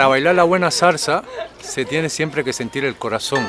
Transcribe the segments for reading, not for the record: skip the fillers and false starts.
para bailar la buena salsa se tiene siempre que sentir el corazón.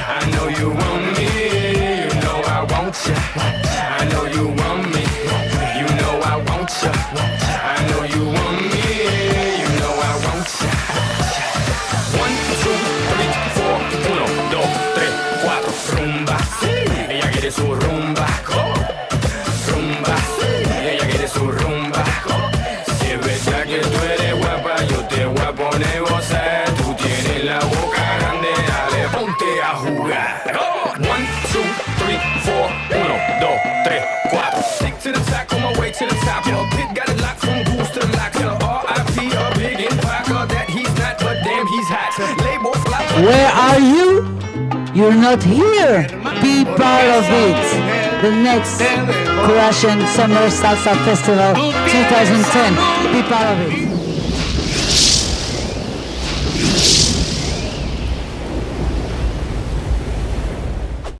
I know you want me, you know I want ya. I know you want me, you know I want ya. I know you want me, you know I want ya. 1, 2, 3, 4, 1, 2, 3, 4, rumba. Ella quiere su rumba, rumba. Ella quiere su rumba. Si es verdad que tú eres guapa, yo te voy a poner gozar. Tú tienes la boca grande, dale, ponte a jugar. 1, 2, 3, 4, 1, 2, 3, 4. Stick to the top, on my way to the top. Yo, Pit got it locked from goose to the lock. Tell R.I.P. a big impact that he's not, but damn, he's hot. Label flop. Where are you? You're not here. Be part of it. The next Croatian Summer Salsa Festival 2010. Be part of it.